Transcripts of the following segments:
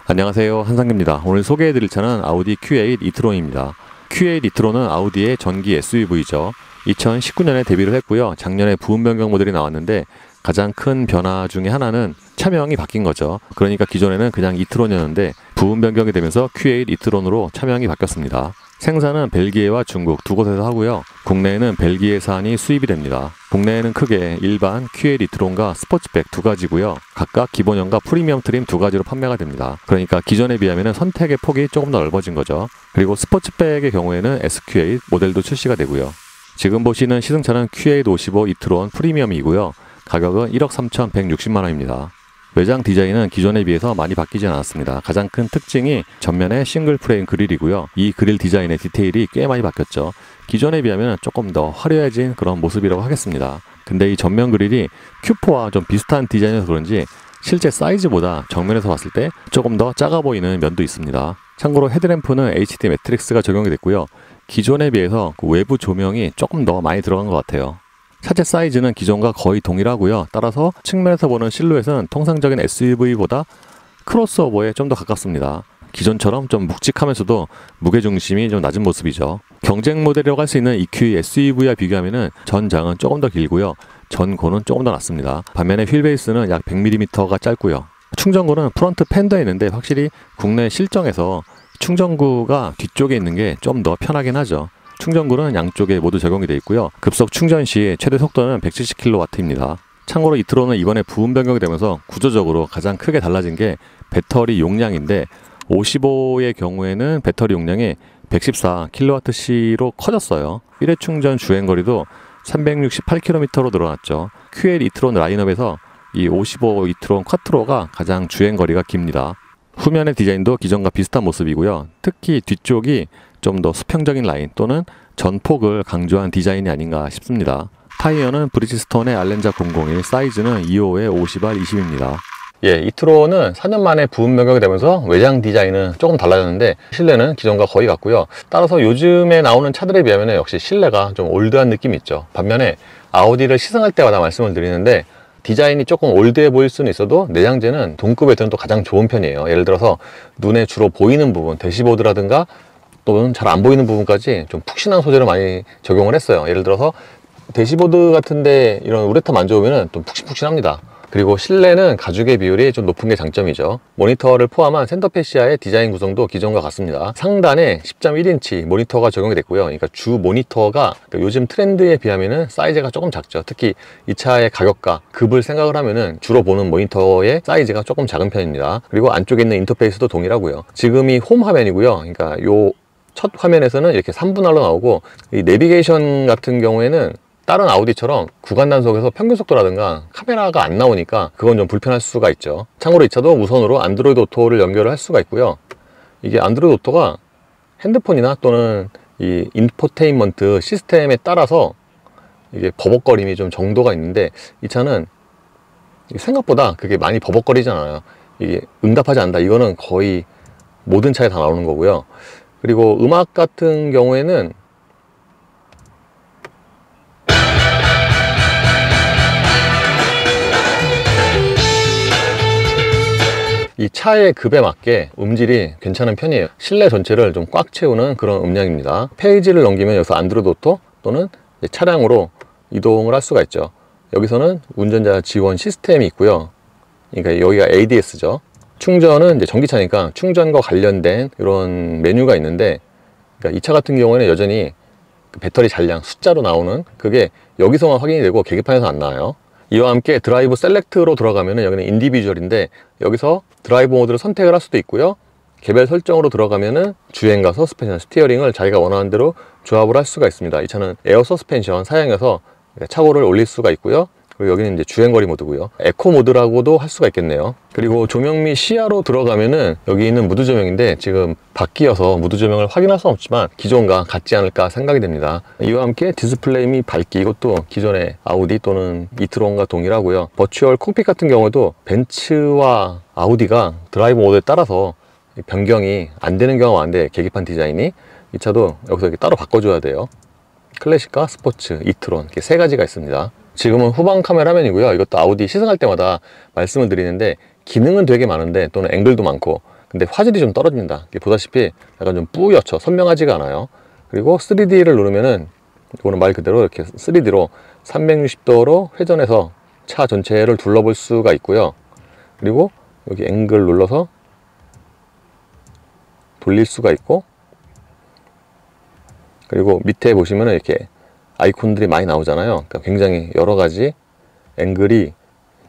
안녕하세요, 한상규입니다. 오늘 소개해드릴 차는 아우디 Q8 e-tron입니다. Q8 e-tron은 아우디의 전기 SUV죠. 2019년에 데뷔를 했고요. 작년에 부분 변경 모델이 나왔는데 가장 큰 변화 중에 하나는 차명이 바뀐 거죠. 그러니까 기존에는 그냥 e-tron이었는데 부분 변경이 되면서 Q8 e-tron으로 차명이 바뀌었습니다. 생산은 벨기에와 중국 두 곳에서 하고요. 국내에는 벨기에산이 수입이 됩니다. 국내에는 크게 일반 Q8 e-tron과 스포츠백 두 가지고요. 각각 기본형과 프리미엄 트림 두 가지로 판매가 됩니다. 그러니까 기존에 비하면 선택의 폭이 조금 더 넓어진 거죠. 그리고 스포츠백의 경우에는 SQ8 모델도 출시가 되고요. 지금 보시는 시승차는 Q8 55 e-tron 프리미엄이고요. 가격은 1억 3,160만 원입니다. 외장 디자인은 기존에 비해서 많이 바뀌지 않았습니다. 가장 큰 특징이 전면에 싱글 프레임 그릴이고요. 이 그릴 디자인의 디테일이 꽤 많이 바뀌었죠. 기존에 비하면 조금 더 화려해진 그런 모습이라고 하겠습니다. 근데 이 전면 그릴이 Q4와 좀 비슷한 디자인이라서 그런지 실제 사이즈보다 정면에서 봤을 때 조금 더 작아 보이는 면도 있습니다. 참고로 헤드램프는 HD 매트릭스가 적용이 됐고요. 기존에 비해서 그 외부 조명이 조금 더 많이 들어간 것 같아요. 차체 사이즈는 기존과 거의 동일하고요. 따라서 측면에서 보는 실루엣은 통상적인 SUV보다 크로스오버에 좀 더 가깝습니다. 기존처럼 좀 묵직하면서도 무게중심이 좀 낮은 모습이죠. 경쟁 모델이라고 할 수 있는 EQ SUV와 비교하면 전장은 조금 더 길고요. 전고는 조금 더 낮습니다. 반면에 휠베이스는 약 100mm가 짧고요. 충전구는 프론트 팬더에 있는데 확실히 국내 실정에서 충전구가 뒤쪽에 있는 게 좀 더 편하긴 하죠. 충전구는 양쪽에 모두 적용이 되어 있고요. 급속 충전 시 최대 속도는 170kW입니다. 참고로 e-tron은 이번에 부분 변경이 되면서 구조적으로 가장 크게 달라진 게 배터리 용량인데 55의 경우에는 배터리 용량이 114kWh로 커졌어요. 1회 충전 주행거리도 368km로 늘어났죠. Q8 e-tron 라인업에서 이 55 e-tron 쿼트로가 가장 주행거리가 깁니다. 후면의 디자인도 기존과 비슷한 모습이고요. 특히 뒤쪽이 좀 더 수평적인 라인 또는 전폭을 강조한 디자인이 아닌가 싶습니다. 타이어는 브리지스톤의 알렌자 001, 사이즈는 2호의 50R 20입니다. e-tron은 4년 만에 부분 변경이 되면서 외장 디자인은 조금 달라졌는데 실내는 기존과 거의 같고요. 따라서 요즘에 나오는 차들에 비하면 역시 실내가 좀 올드한 느낌이 있죠. 반면에 아우디를 시승할 때마다 말씀을 드리는데 디자인이 조금 올드해 보일 수는 있어도 내장재는 동급에서는 또 가장 좋은 편이에요. 예를 들어서 눈에 주로 보이는 부분, 대시보드라든가 또는 잘 안 보이는 부분까지 좀 푹신한 소재로 많이 적용을 했어요. 예를 들어서 대시보드 같은데 이런 우레탄 안 좋으면 좀 푹신푹신합니다. 그리고 실내는 가죽의 비율이 좀 높은 게 장점이죠. 모니터를 포함한 센터 패시아의 디자인 구성도 기존과 같습니다. 상단에 10.1인치 모니터가 적용이 됐고요. 그러니까 주 모니터가 요즘 트렌드에 비하면 사이즈가 조금 작죠. 특히 이 차의 가격과 급을 생각을 하면 주로 보는 모니터의 사이즈가 조금 작은 편입니다. 그리고 안쪽에 있는 인터페이스도 동일하고요. 지금이 홈 화면이고요. 그러니까 요 첫 화면에서는 이렇게 3분할로 나오고 이 내비게이션 같은 경우에는 다른 아우디처럼 구간 단속에서 평균 속도라든가 카메라가 안 나오니까 그건 좀 불편할 수가 있죠. 참고로 이 차도 무선으로 안드로이드 오토를 연결을 할 수가 있고요. 이게 안드로이드 오토가 핸드폰이나 또는 이 인포테인먼트 시스템에 따라서 이게 버벅거림이 좀 정도가 있는데 이 차는 생각보다 그게 많이 버벅거리지 않아요. 이게 응답하지 않는다. 이거는 거의 모든 차에 다 나오는 거고요. 그리고 음악 같은 경우에는 이 차의 급에 맞게 음질이 괜찮은 편이에요. 실내 전체를 좀 꽉 채우는 그런 음량입니다. 페이지를 넘기면 여기서 안드로이드 오토 또는 차량으로 이동을 할 수가 있죠. 여기서는 운전자 지원 시스템이 있고요. 그러니까 여기가 ADS죠. 충전은 이제 전기차니까 충전과 관련된 이런 메뉴가 있는데, 그러니까 이 차 같은 경우에는 여전히 배터리 잔량 숫자로 나오는 그게 여기서만 확인이 되고 계기판에서 안 나와요. 이와 함께 드라이브 셀렉트로 들어가면 여기는 인디비주얼인데 여기서 드라이브 모드를 선택을 할 수도 있고요. 개별 설정으로 들어가면은 주행과 서스펜션, 스티어링을 자기가 원하는 대로 조합을 할 수가 있습니다. 이 차는 에어 서스펜션 사양해서 차고를 올릴 수가 있고요. 그리고 여기는 이제 주행거리 모드고요. 에코 모드라고도 할 수가 있겠네요. 그리고 조명 및 시야로 들어가면은 여기 있는 무드 조명인데 지금 바뀌어서 무드 조명을 확인할 수는 없지만 기존과 같지 않을까 생각이 됩니다. 이와 함께 디스플레이 및 밝기, 이것도 기존의 아우디 또는 e-tron과 동일하고요. 버추얼 콕핏 같은 경우도 벤츠와 아우디가 드라이브 모드에 따라서 변경이 안 되는 경우가 많은데 계기판 디자인이 이 차도 여기서 이렇게 따로 바꿔줘야 돼요. 클래식과 스포츠, e-tron 이렇게 세 가지가 있습니다. 지금은 후방 카메라 화면이고요. 이것도 아우디 시승할 때마다 말씀을 드리는데 기능은 되게 많은데 또는 앵글도 많고 근데 화질이 좀 떨어집니다. 보다시피 약간 좀 뿌옇죠. 선명하지가 않아요. 그리고 3D를 누르면은 이거는 말 그대로 이렇게 3D로 360도로 회전해서 차 전체를 둘러볼 수가 있고요. 그리고 여기 앵글 눌러서 돌릴 수가 있고, 그리고 밑에 보시면은 이렇게 아이콘들이 많이 나오잖아요. 그러니까 굉장히 여러 가지 앵글이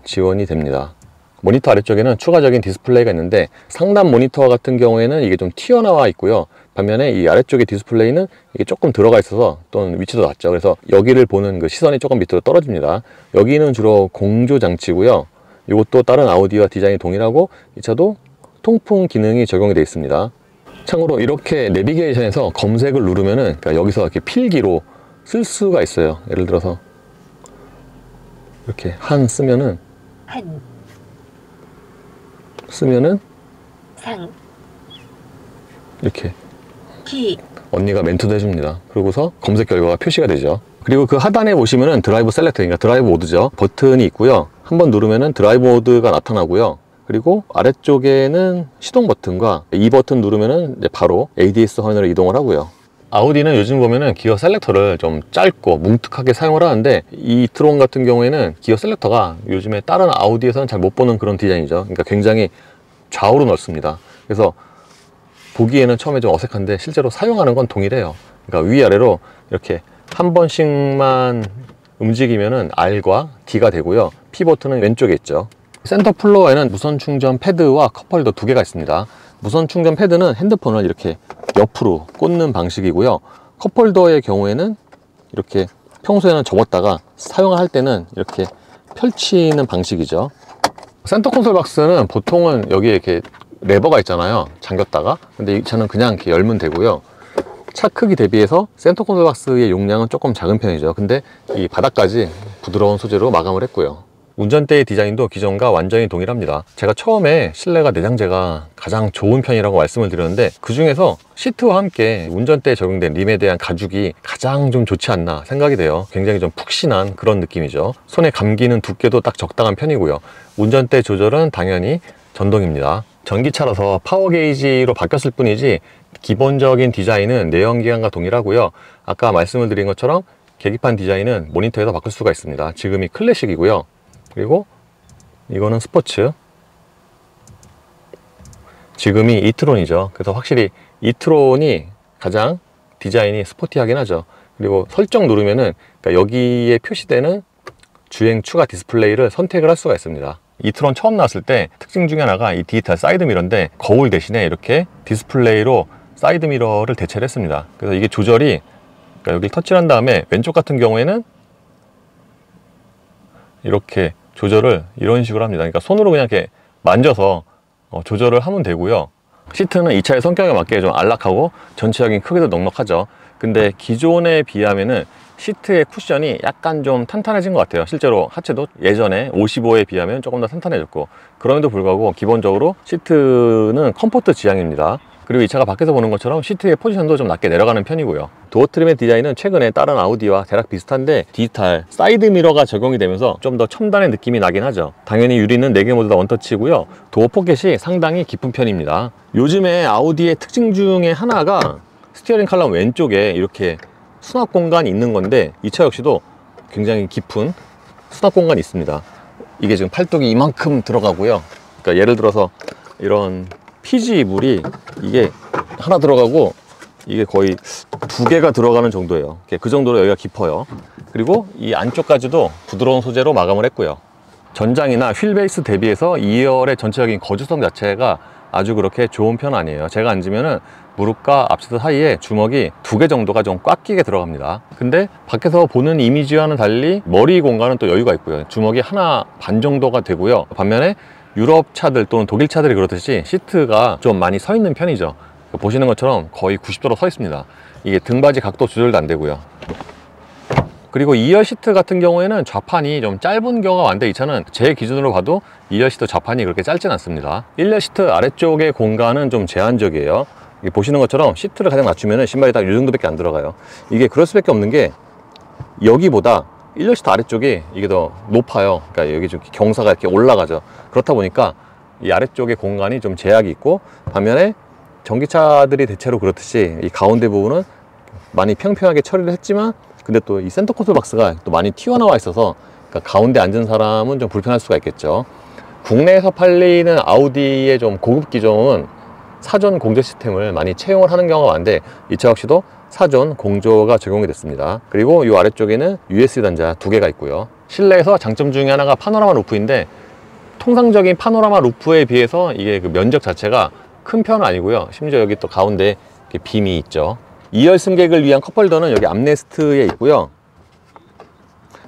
지원이 됩니다. 모니터 아래쪽에는 추가적인 디스플레이가 있는데 상단 모니터 같은 경우에는 이게 좀 튀어나와 있고요. 반면에 이 아래쪽의 디스플레이는 이게 조금 들어가 있어서 또는 위치도 낮죠. 그래서 여기를 보는 그 시선이 조금 밑으로 떨어집니다. 여기는 주로 공조 장치고요. 이것도 다른 아우디와 디자인이 동일하고 이 차도 통풍 기능이 적용이 되어 있습니다. 참고로 이렇게 내비게이션에서 검색을 누르면은, 그러니까 여기서 이렇게 필기로 쓸 수가 있어요. 예를 들어서 이렇게 한 쓰면은 상 이렇게 기 언니가 멘트도 해줍니다. 그러고서 검색 결과가 표시가 되죠. 그리고 그 하단에 보시면은 드라이브 셀렉터, 그러니까 드라이브 모드죠. 버튼이 있고요. 한번 누르면은 드라이브 모드가 나타나고요. 그리고 아래쪽에는 시동 버튼과 이 버튼 누르면은 이제 바로 ADS 화면으로 이동을 하고요. 아우디는 요즘 보면은 기어 셀렉터를 좀 짧고 뭉툭하게 사용을 하는데, 이 트론 같은 경우에는 기어 셀렉터가 요즘에 다른 아우디에서는 잘 못 보는 그런 디자인이죠. 그러니까 굉장히 좌우로 넓습니다. 그래서 보기에는 처음에 좀 어색한데 실제로 사용하는 건 동일해요. 그러니까 위아래로 이렇게 한 번씩만 움직이면은 R과 D가 되고요. P 버튼은 왼쪽에 있죠. 센터 플로어에는 무선 충전 패드와 컵홀더 두 개가 있습니다. 무선 충전 패드는 핸드폰을 이렇게 옆으로 꽂는 방식이고요. 컵홀더의 경우에는 이렇게 평소에는 접었다가 사용할 때는 이렇게 펼치는 방식이죠. 센터 콘솔 박스는 보통은 여기에 이렇게 레버가 있잖아요. 잠겼다가. 근데 이 차는 그냥 이렇게 열면 되고요. 차 크기 대비해서 센터 콘솔 박스의 용량은 조금 작은 편이죠. 근데 이 바닥까지 부드러운 소재로 마감을 했고요. 운전대의 디자인도 기존과 완전히 동일합니다. 제가 처음에 실내가 내장재가 가장 좋은 편이라고 말씀을 드렸는데, 그 중에서 시트와 함께 운전대에 적용된 림에 대한 가죽이 가장 좀 좋지 않나 생각이 돼요. 굉장히 좀 푹신한 그런 느낌이죠. 손에 감기는 두께도 딱 적당한 편이고요. 운전대 조절은 당연히 전동입니다. 전기차라서 파워 게이지로 바뀌었을 뿐이지 기본적인 디자인은 내연기관과 동일하고요. 아까 말씀을 드린 것처럼 계기판 디자인은 모니터에서 바꿀 수가 있습니다. 지금이 클래식이고요. 그리고 이거는 스포츠, 지금이 이트론이죠. 그래서 확실히 이트론이 가장 디자인이 스포티하긴 하죠. 그리고 설정 누르면은, 그러니까 여기에 표시되는 주행 추가 디스플레이를 선택을 할 수가 있습니다. 이트론 처음 나왔을 때 특징 중에 하나가 이 디지털 사이드 미러인데, 거울 대신에 이렇게 디스플레이로 사이드 미러를 대체를 했습니다. 그래서 이게 조절이, 그러니까 여기를 터치를 한 다음에 왼쪽 같은 경우에는 이렇게 조절을 이런 식으로 합니다. 그러니까 손으로 그냥 이렇게 만져서 조절을 하면 되고요. 시트는 이 차의 성격에 맞게 좀 안락하고 전체적인 크기도 넉넉하죠. 근데 기존에 비하면은 시트의 쿠션이 약간 좀 탄탄해진 것 같아요. 실제로 하체도 예전에 55에 비하면 조금 더 탄탄해졌고, 그럼에도 불구하고 기본적으로 시트는 컴포트 지향입니다. 그리고 이 차가 밖에서 보는 것처럼 시트의 포지션도 좀 낮게 내려가는 편이고요. 도어 트림의 디자인은 최근에 다른 아우디와 대략 비슷한데, 디지털 사이드 미러가 적용이 되면서 좀 더 첨단의 느낌이 나긴 하죠. 당연히 유리는 4개 모두 다 원터치고요. 도어 포켓이 상당히 깊은 편입니다. 요즘에 아우디의 특징 중에 하나가 스티어링 칼럼 왼쪽에 이렇게 수납 공간이 있는 건데, 이 차 역시도 굉장히 깊은 수납 공간이 있습니다. 이게 지금 팔뚝이 이만큼 들어가고요. 그러니까 예를 들어서 이런 피지 이불이 이게 하나 들어가고 이게 거의 2개가 들어가는 정도예요. 그 정도로 여기가 깊어요. 그리고 이 안쪽까지도 부드러운 소재로 마감을 했고요. 전장이나 휠 베이스 대비해서 2열의 전체적인 거주성 자체가 아주 그렇게 좋은 편은 아니에요. 제가 앉으면은 무릎과 앞시트 사이에 주먹이 2개 정도가 좀 꽉 끼게 들어갑니다. 근데 밖에서 보는 이미지와는 달리 머리 공간은 또 여유가 있고요. 주먹이 하나 반 정도가 되고요. 반면에 유럽 차들 또는 독일 차들이 그렇듯이 시트가 좀 많이 서 있는 편이죠. 보시는 것처럼 거의 90도로 서 있습니다. 이게 등받이 각도 조절도 안 되고요. 그리고 2열 시트 같은 경우에는 좌판이 좀 짧은 경우가 많은데, 이 차는 제 기준으로 봐도 2열 시트 좌판이 그렇게 짧진 않습니다. 1열 시트 아래쪽의 공간은 좀 제한적이에요. 보시는 것처럼 시트를 가장 낮추면 신발이 딱 이 정도밖에 안 들어가요. 이게 그럴 수밖에 없는 게, 여기보다 1열 시트 아래쪽이 이게 더 높아요. 그러니까 여기 좀 경사가 이렇게 올라가죠. 그렇다 보니까 이 아래쪽에 공간이 좀 제약이 있고, 반면에 전기차들이 대체로 그렇듯이 이 가운데 부분은 많이 평평하게 처리를 했지만, 근데 또 이 센터 콘솔 박스가 또 많이 튀어나와 있어서, 그러니까 가운데 앉은 사람은 좀 불편할 수가 있겠죠. 국내에서 팔리는 아우디의 좀 고급 기종은 사전 공조 시스템을 많이 채용을 하는 경우가 많은데, 이 차 역시도 사전 공조가 적용이 됐습니다. 그리고 이 아래쪽에는 USB 단자 2개가 있고요. 실내에서 장점 중에 하나가 파노라마 루프인데, 통상적인 파노라마 루프에 비해서 이게 그 면적 자체가 큰 편은 아니고요. 심지어 여기 또 가운데 이렇게 빔이 있죠. 2열 승객을 위한 컵홀더는 여기 암레스트에 있고요.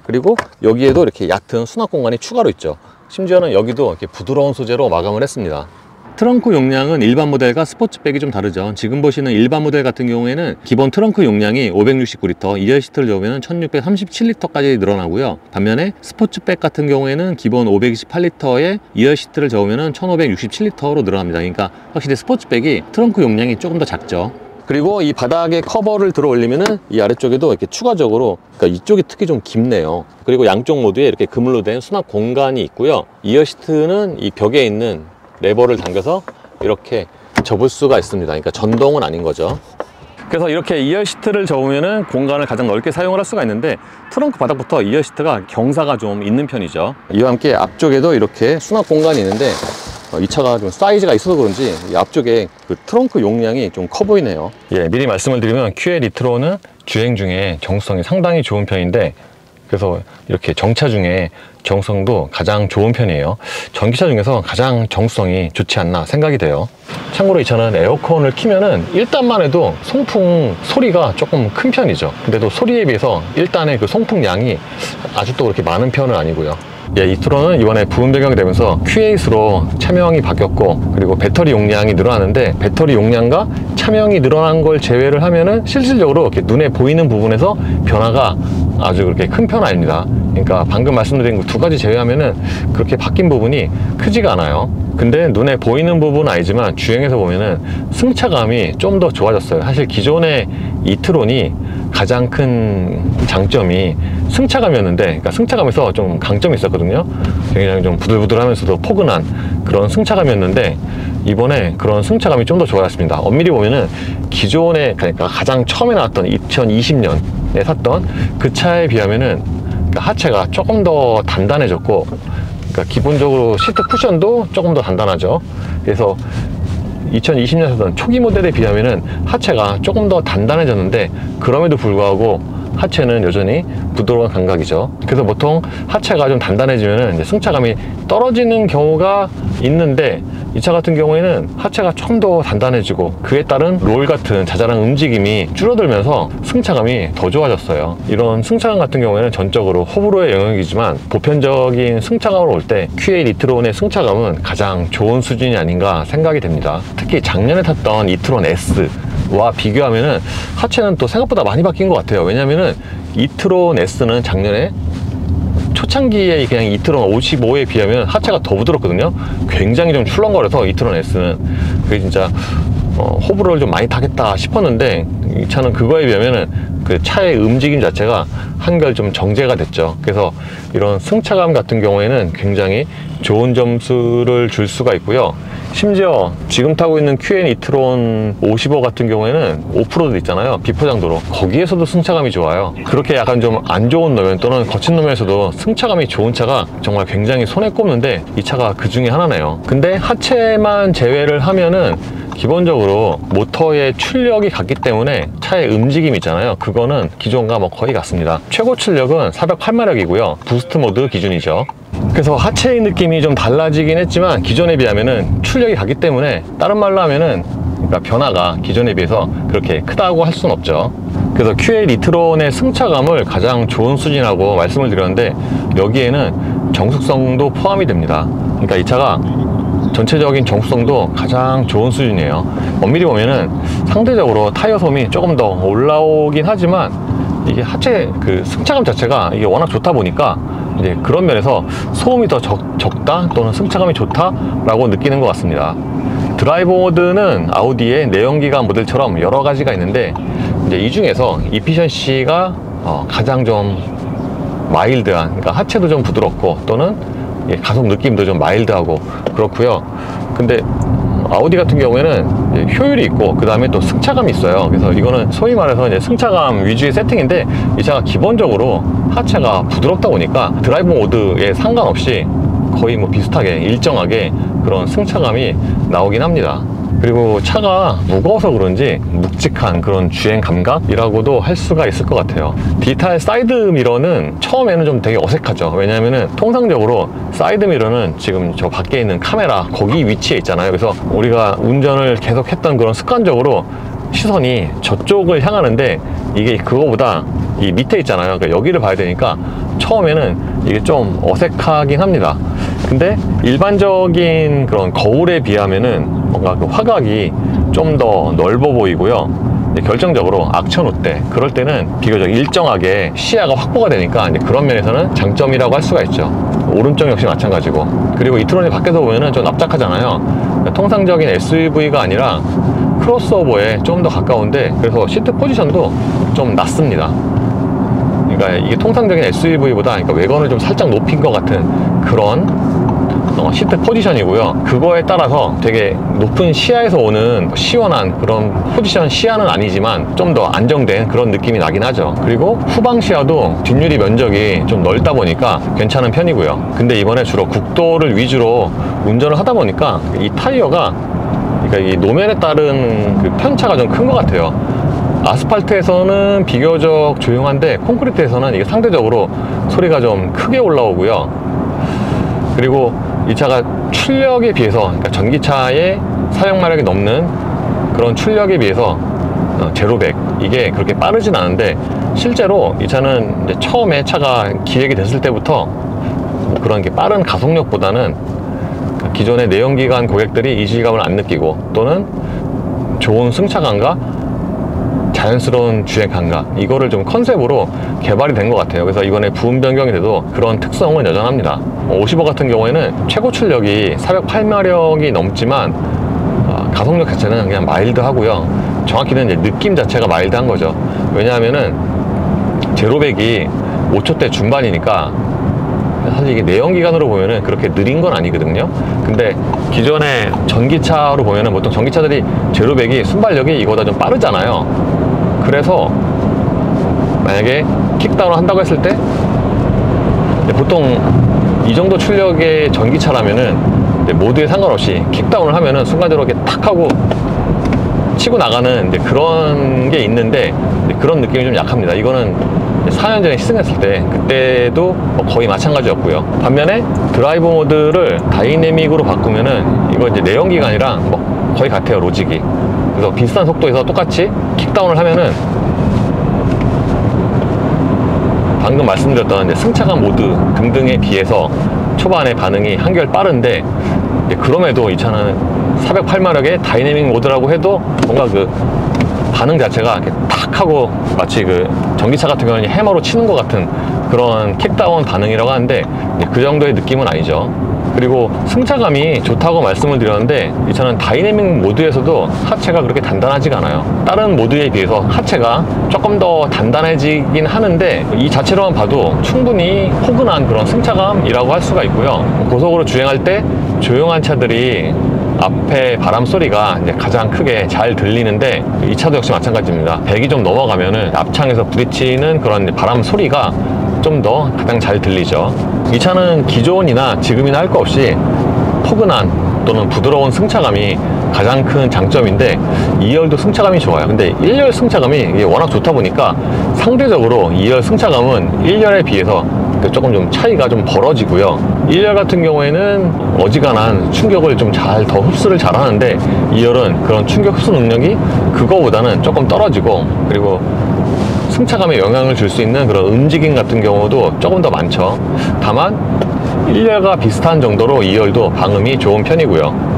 그리고 여기에도 이렇게 얕은 수납 공간이 추가로 있죠. 심지어는 여기도 이렇게 부드러운 소재로 마감을 했습니다. 트렁크 용량은 일반 모델과 스포츠백이 좀 다르죠. 지금 보시는 일반 모델 같은 경우에는 기본 트렁크 용량이 569리터, 2열 시트를 넣으면 1637리터까지 늘어나고요. 반면에 스포츠백 같은 경우에는 기본 528리터에 2열 시트를 저으면 1567리터로 늘어납니다. 그러니까 확실히 스포츠백이 트렁크 용량이 조금 더 작죠. 그리고 이 바닥에 커버를 들어 올리면은 이 아래쪽에도 이렇게 추가적으로, 그러니까 이쪽이 특히 좀 깊네요. 그리고 양쪽 모두에 이렇게 그물로 된 수납 공간이 있고요. 2열 시트는 이 벽에 있는 레버를 당겨서 이렇게 접을 수가 있습니다. 그러니까 전동은 아닌 거죠. 그래서 이렇게 2열 시트를 접으면은 공간을 가장 넓게 사용을 할 수가 있는데, 트렁크 바닥부터 2열 시트가 경사가 좀 있는 편이죠. 이와 함께 앞쪽에도 이렇게 수납 공간이 있는데, 이 차가 좀 사이즈가 있어서 그런지 이 앞쪽에 그 트렁크 용량이 좀 커 보이네요. 예, 미리 말씀을 드리면 QA 니트로는 주행 중에 정수성이 상당히 좋은 편인데, 그래서 이렇게 정차 중에 정수성도 가장 좋은 편이에요. 전기차 중에서 가장 정수성이 좋지 않나 생각이 돼요. 참고로 이 차는 에어컨을 키면은 1단만 해도 송풍 소리가 조금 큰 편이죠. 근데 또 소리에 비해서 1단의 그 송풍 양이 아직도 그렇게 많은 편은 아니고요. 예, 이트로는 이번에 부분 변경이 되면서 Q8으로 차명이 바뀌었고, 그리고 배터리 용량이 늘어나는데, 배터리 용량과 차명이 늘어난 걸 제외를 하면은 실질적으로 이렇게 눈에 보이는 부분에서 변화가 아주 그렇게 큰 편은 아닙니다. 그러니까 방금 말씀드린 그 두 가지 제외하면은 그렇게 바뀐 부분이 크지가 않아요. 근데 눈에 보이는 부분은 아니지만 주행해서 보면은 승차감이 좀 더 좋아졌어요. 사실 기존의 이트론이 가장 큰 장점이 승차감이었는데, 그러니까 승차감에서 좀 강점이 있었거든요. 굉장히 좀 부들부들하면서도 포근한 그런 승차감이었는데, 이번에 그런 승차감이 좀 더 좋아졌습니다. 엄밀히 보면은 기존에, 그러니까 가장 처음에 나왔던 2020년에 샀던 그 차에 비하면은 하체가 조금 더 단단해졌고, 그러니까 기본적으로 시트 쿠션도 조금 더 단단하죠. 그래서 2020년 샀던 초기 모델에 비하면은 하체가 조금 더 단단해졌는데, 그럼에도 불구하고 하체는 여전히 부드러운 감각이죠. 그래서 보통 하체가 좀 단단해지면 이제 승차감이 떨어지는 경우가 있는데, 이 차 같은 경우에는 하체가 좀 더 단단해지고 그에 따른 롤 같은 자잘한 움직임이 줄어들면서 승차감이 더 좋아졌어요. 이런 승차감 같은 경우에는 전적으로 호불호의 영역이지만, 보편적인 승차감으로 올 때 QA 니트론의 승차감은 가장 좋은 수준이 아닌가 생각이 됩니다. 특히 작년에 탔던 이트론 S와 비교하면은 하체는 또 생각보다 많이 바뀐 것 같아요. 왜냐면은 이트론 S는 작년에 초창기에 그냥 이트론 55에 비하면 하체가 더 부드럽거든요. 굉장히 좀 출렁거려서 이트론 S는 그게 진짜 호불호를 좀 많이 타겠다 싶었는데, 이 차는 그거에 비하면은 그 차의 움직임 자체가 한결 좀 정제가 됐죠. 그래서 이런 승차감 같은 경우에는 굉장히 좋은 점수를 줄 수가 있고요. 심지어 지금 타고 있는 QN 이트론 55 같은 경우에는 오프로드 있잖아요, 비포장도로. 거기에서도 승차감이 좋아요. 그렇게 약간 좀 안 좋은 노면 또는 거친 노면에서도 승차감이 좋은 차가 정말 굉장히 손에 꼽는데, 이 차가 그 중에 하나네요. 근데 하체만 제외를 하면은 기본적으로 모터의 출력이 같기 때문에 차의 움직임 있잖아요, 그거는 기존과 뭐 거의 같습니다. 최고 출력은 408마력이고요 부스트 모드 기준이죠. 그래서 하체의 느낌이 좀 달라지긴 했지만, 기존에 비하면은 출력이 같기 때문에, 다른 말로 하면은 그러니까 변화가 기존에 비해서 그렇게 크다고 할 수는 없죠. 그래서 QA 니트론의 승차감을 가장 좋은 수준이라고 말씀을 드렸는데, 여기에는 정숙성도 포함이 됩니다. 그러니까 이 차가 전체적인 정수성도 가장 좋은 수준이에요. 엄밀히 보면은 상대적으로 타이어 솜이 조금 더 올라오긴 하지만, 이게 하체 그 승차감 자체가 이게 워낙 좋다 보니까 이제 그런 면에서 소음이 더 적다 또는 승차감이 좋다라고 느끼는 것 같습니다. 드라이브 모드는 아우디의 내연기관 모델처럼 여러 가지가 있는데, 이제 이 중에서 이피션시가 가장 좀 마일드한, 그러니까 하체도 좀 부드럽고 또는 가속 느낌도 좀 마일드하고 그렇고요. 근데 아우디 같은 경우에는 효율이 있고 그 다음에 또 승차감이 있어요. 그래서 이거는 소위 말해서 이제 승차감 위주의 세팅인데, 이 차가 기본적으로 하체가 부드럽다 보니까 드라이브 모드에 상관없이 거의 뭐 비슷하게 일정하게 그런 승차감이 나오긴 합니다. 그리고 차가 무거워서 그런지 묵직한 그런 주행 감각이라고도 할 수가 있을 것 같아요. 디지털 사이드 미러는 처음에는 좀 되게 어색하죠. 왜냐면은 통상적으로 사이드 미러는 지금 저 밖에 있는 카메라 거기 위치에 있잖아요. 그래서 우리가 운전을 계속 했던 그런 습관적으로 시선이 저쪽을 향하는데, 이게 그거보다 이 밑에 있잖아요. 그러니까 여기를 봐야 되니까 처음에는 이게 좀 어색하긴 합니다. 근데 일반적인 그런 거울에 비하면은 뭔가 그 화각이 좀 더 넓어 보이고요. 결정적으로 악천 후 때, 그럴 때는 비교적 일정하게 시야가 확보가 되니까 이제 그런 면에서는 장점이라고 할 수가 있죠. 오른쪽 역시 마찬가지고. 그리고 이트론이 밖에서 보면은 좀 납작하잖아요. 통상적인 SUV가 아니라 크로스오버에 좀 더 가까운데, 그래서 시트 포지션도 좀 낮습니다. 그러니까 이게 통상적인 SUV보다 그러니까 외관을 좀 살짝 높인 것 같은 그런 시트 포지션이고요. 그거에 따라서 되게 높은 시야에서 오는 시원한 그런 포지션 시야는 아니지만 좀 더 안정된 그런 느낌이 나긴 하죠. 그리고 후방 시야도 뒷유리 면적이 좀 넓다 보니까 괜찮은 편이고요. 근데 이번에 주로 국도를 위주로 운전을 하다 보니까 이 타이어가, 그러니까 이 노면에 따른 그 편차가 좀 큰 것 같아요. 아스팔트에서는 비교적 조용한데 콘크리트에서는 이게 상대적으로 소리가 좀 크게 올라오고요. 그리고 이 차가 출력에 비해서, 그러니까 전기차의 사용마력이 넘는 그런 출력에 비해서 제로백 이게 그렇게 빠르진 않은데, 실제로 이 차는 이제 처음에 차가 기획이 됐을 때부터 뭐 그런 게 빠른 가속력보다는 기존의 내연기관 고객들이 이 질감을 안 느끼고, 또는 좋은 승차감과 자연스러운 주행 감각, 이거를 좀 컨셉으로 개발이 된 것 같아요. 그래서 이번에 부음 변경이 돼도 그런 특성은 여전합니다. 55 같은 경우에는 최고 출력이 408마력이 넘지만 가속력 자체는 그냥 마일드 하고요. 정확히는 이제 느낌 자체가 마일드한 거죠. 왜냐하면은 제로백이 5초대 중반이니까 사실 이게 내연기관으로 보면은 그렇게 느린 건 아니거든요. 근데 기존의 전기차로 보면은 보통 전기차들이 제로백이 순발력이 이거보다 좀 빠르잖아요. 그래서 만약에 킥다운을 한다고 했을 때 보통 이 정도 출력의 전기차라면은 모드에 상관없이 킥다운을 하면은 순간적으로 이렇게 탁 하고 치고 나가는 그런 게 있는데, 그런 느낌이 좀 약합니다. 이거는 4년 전에 시승했을 때 그때도 거의 마찬가지였고요. 반면에 드라이브 모드를 다이내믹으로 바꾸면은 이거 이제 내연기관이랑 뭐 거의 같아요, 로직이. 그래서 비슷한 속도에서 똑같이 킥다운을 하면은 방금 말씀드렸던 이제 승차감 모드 등등에 비해서 초반에 반응이 한결 빠른데, 그럼에도 이 차는 408마력의 다이내믹 모드라고 해도 뭔가 그 반응 자체가 이렇게 탁 하고 마치 그 전기차 같은 경우는 해머로 치는 것 같은 그런 킥다운 반응이라고 하는데, 그 정도의 느낌은 아니죠. 그리고 승차감이 좋다고 말씀을 드렸는데, 이 차는 다이내믹 모드에서도 하체가 그렇게 단단하지가 않아요. 다른 모드에 비해서 하체가 조금 더 단단해지긴 하는데, 이 자체로만 봐도 충분히 포근한 그런 승차감이라고 할 수가 있고요. 고속으로 주행할 때 조용한 차들이 앞에 바람 소리가 이제 가장 크게 잘 들리는데, 이 차도 역시 마찬가지입니다. 100이 좀 넘어가면은 앞창에서 부딪히는 그런 바람 소리가 좀 더 가장 잘 들리죠. 이 차는 기존이나 지금이나 할 거 없이 포근한 또는 부드러운 승차감이 가장 큰 장점인데, 2열도 승차감이 좋아요. 근데 1열 승차감이 이게 워낙 좋다 보니까 상대적으로 2열 승차감은 1열에 비해서 조금 좀 차이가 좀 벌어지고요. 1열 같은 경우에는 어지간한 충격을 좀 더 흡수를 잘 하는데, 2열은 그런 충격 흡수 능력이 그거보다는 조금 떨어지고, 그리고 승차감에 영향을 줄 수 있는 그런 움직임 같은 경우도 조금 더 많죠. 다만 1열과 비슷한 정도로 2열도 방음이 좋은 편이고요.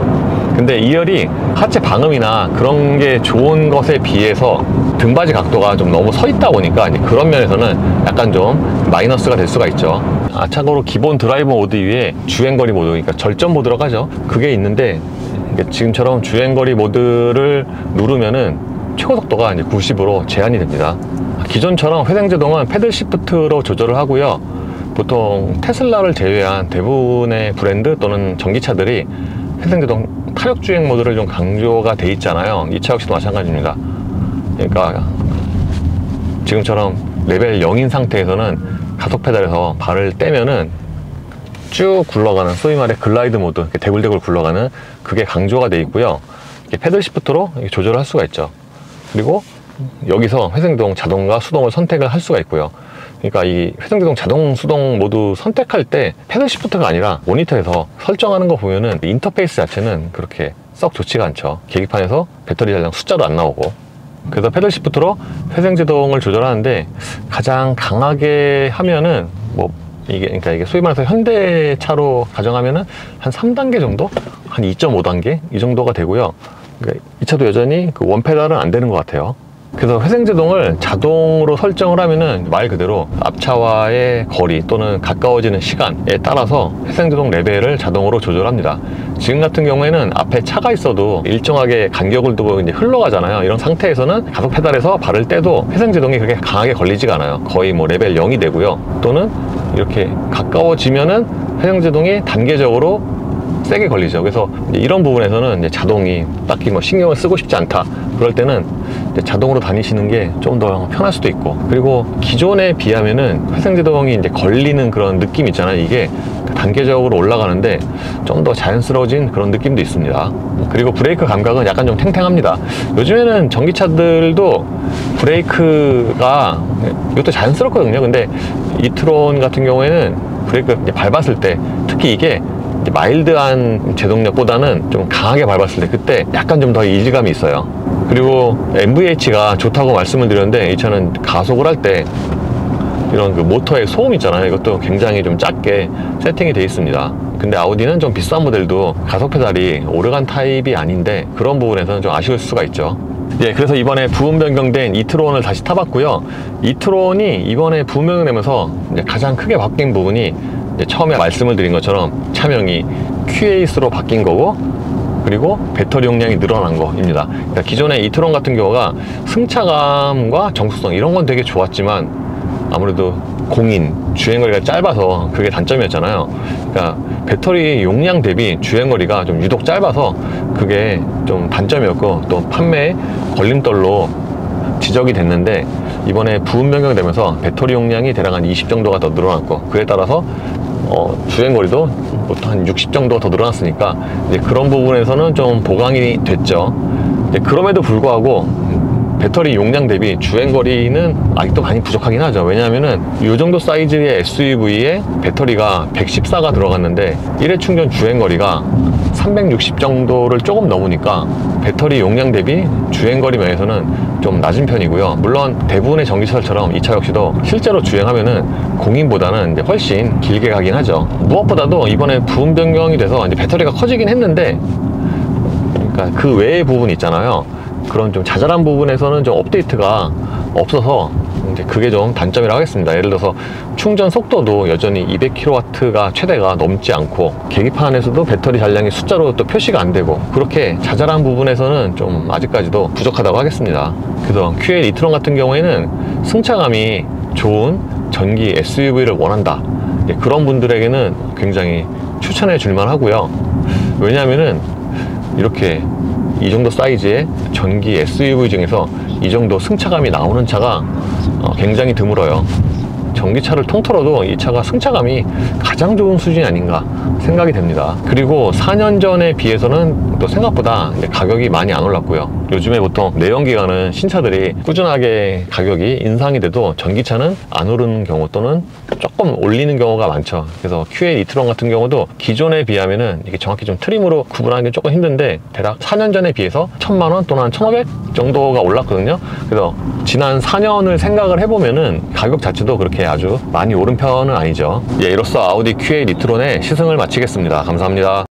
근데 2열이 하체 방음이나 그런 게 좋은 것에 비해서 등받이 각도가 좀 너무 서 있다 보니까 이제 그런 면에서는 약간 좀 마이너스가 될 수가 있죠. 참고로 기본 드라이브 모드 위에 주행거리 모드, 그러니까 절전 모드라고 하죠. 그게 있는데, 지금처럼 주행거리 모드를 누르면은 최고 속도가 이제 90으로 제한이 됩니다. 기존처럼 회생제동은 패들 시프트로 조절을 하고요. 보통 테슬라를 제외한 대부분의 브랜드 또는 전기차들이 회생제동 타력주행 모드를 좀 강조가 돼 있잖아요. 이 차 역시도 마찬가지입니다. 그러니까 지금처럼 레벨 0인 상태에서는 가속 페달에서 발을 떼면은 쭉 굴러가는, 소위 말해 글라이드 모드, 대굴대굴 굴러가는 그게 강조가 돼 있고요. 패들 시프트로 조절을 할 수가 있죠. 그리고 여기서 회생제동 자동과 수동을 선택을 할 수가 있고요. 그러니까 이 회생제동 자동 수동 모두 선택할 때 패들 시프트가 아니라 모니터에서 설정하는 거 보면은 인터페이스 자체는 그렇게 썩 좋지가 않죠. 계기판에서 배터리 잔량 숫자도 안 나오고. 그래서 패들 시프트로 회생제동을 조절하는데 가장 강하게 하면은 그러니까 이게 소위 말해서 현대차로 가정하면은 한 3단계 정도? 한 2.5단계? 이 정도가 되고요. 그러니까 이 차도 여전히 그 원페달은 안 되는 것 같아요. 그래서 회생제동을 자동으로 설정을 하면은 말 그대로 앞차와의 거리 또는 가까워지는 시간에 따라서 회생제동 레벨을 자동으로 조절합니다. 지금 같은 경우에는 앞에 차가 있어도 일정하게 간격을 두고 이제 흘러가잖아요. 이런 상태에서는 가속 페달에서 발을 떼도 회생제동이 그렇게 강하게 걸리지가 않아요. 거의 레벨 0이 되고요. 또는 이렇게 가까워지면은 회생제동이 단계적으로 세게 걸리죠. 그래서 이런 부분에서는 이제 자동이 딱히 신경을 쓰고 싶지 않다, 그럴 때는 이제 자동으로 다니시는 게 좀 더 편할 수도 있고, 그리고 기존에 비하면은 회생제동이 이제 걸리는 그런 느낌 있잖아요. 이게 단계적으로 올라가는데 좀 더 자연스러워진 그런 느낌도 있습니다. 그리고 브레이크 감각은 약간 좀 탱탱합니다. 요즘에는 전기차들도 브레이크가 이것도 자연스럽거든요. 근데 이트론 같은 경우에는 브레이크 밟았을 때, 특히 이게 마일드한 제동력보다는 좀 강하게 밟았을 때 그때 약간 좀 더 이질감이 있어요. 그리고 NVH가 좋다고 말씀을 드렸는데 이 차는 가속을 할 때 이런 그 모터의 소음 있잖아요. 이것도 굉장히 좀 작게 세팅이 되어 있습니다. 근데 아우디는 좀 비싼 모델도 가속 페달이 오르간 타입이 아닌데 그런 부분에서는 좀 아쉬울 수가 있죠. 예, 그래서 이번에 부분 변경된 이트론을 다시 타봤고요. 이트론이 이번에 부분 변경되면서 가장 크게 바뀐 부분이 처음에 말씀을 드린 것처럼 차명이 Q8으로 바뀐 거고, 그리고 배터리 용량이 늘어난 거입니다. 그러니까 기존의 이트론 같은 경우가 승차감과 정숙성 이런 건 되게 좋았지만 아무래도 공인, 주행거리가 짧아서 그게 단점이었잖아요. 그러니까 배터리 용량 대비 주행거리가 좀 유독 짧아서 그게 좀 단점이었고, 또 판매 걸림돌로 지적이 됐는데 이번에 부분 변경되면서 배터리 용량이 대략 한 20 정도가 더 늘어났고, 그에 따라서 주행거리도 보통 한 60 정도가 더 늘어났으니까 이제 그런 부분에서는 좀 보강이 됐죠. 그럼에도 불구하고 배터리 용량 대비 주행거리는 아직도 많이 부족하긴 하죠. 왜냐하면은 이 정도 사이즈의 SUV에 배터리가 114가 들어갔는데 1회 충전 주행거리가 360 정도를 조금 넘으니까 배터리 용량 대비 주행거리 면에서는 좀 낮은 편이고요. 물론 대부분의 전기차들처럼 이 차 역시도 실제로 주행하면은 공인보다는 이제 훨씬 길게 가긴 하죠. 무엇보다도 이번에 부분 변경이 돼서 이제 배터리가 커지긴 했는데, 그러니까 그 외의 부분 있잖아요. 그런 좀 자잘한 부분에서는 좀 업데이트가 없어서 이제 그게 좀 단점이라고 하겠습니다. 예를 들어서 충전 속도도 여전히 200kW가 최대가 넘지 않고, 계기판에서도 배터리 잔량이 숫자로 또 표시가 안 되고, 그렇게 자잘한 부분에서는 좀 아직까지도 부족하다고 하겠습니다. 그래서 Q8 이트론 같은 경우에는 승차감이 좋은 전기 SUV를 원한다, 그런 분들에게는 굉장히 추천해 줄만 하고요. 왜냐하면은 이렇게 이 정도 사이즈의 전기 SUV 중에서 이 정도 승차감이 나오는 차가 굉장히 드물어요. 전기차를 통틀어도 이 차가 승차감이 가장 좋은 수준이 아닌가 생각이 됩니다. 그리고 4년 전에 비해서는 또 생각보다 가격이 많이 안 올랐고요. 요즘에 보통 내연기관은 신차들이 꾸준하게 가격이 인상이 돼도 전기차는 안 오르는 경우 또는 조금 올리는 경우가 많죠. 그래서 Q8 이트론 같은 경우도 기존에 비하면은 이게 정확히 좀 트림으로 구분하기 조금 힘든데 대략 4년 전에 비해서 1000만원 또는 한 1500 정도가 올랐거든요. 그래서 지난 4년을 생각을 해보면은 가격 자체도 그렇게 아주 많이 오른 편은 아니죠. 예, 이로써 아우디 Q8 이트론의 시승을 마치겠습니다. 감사합니다.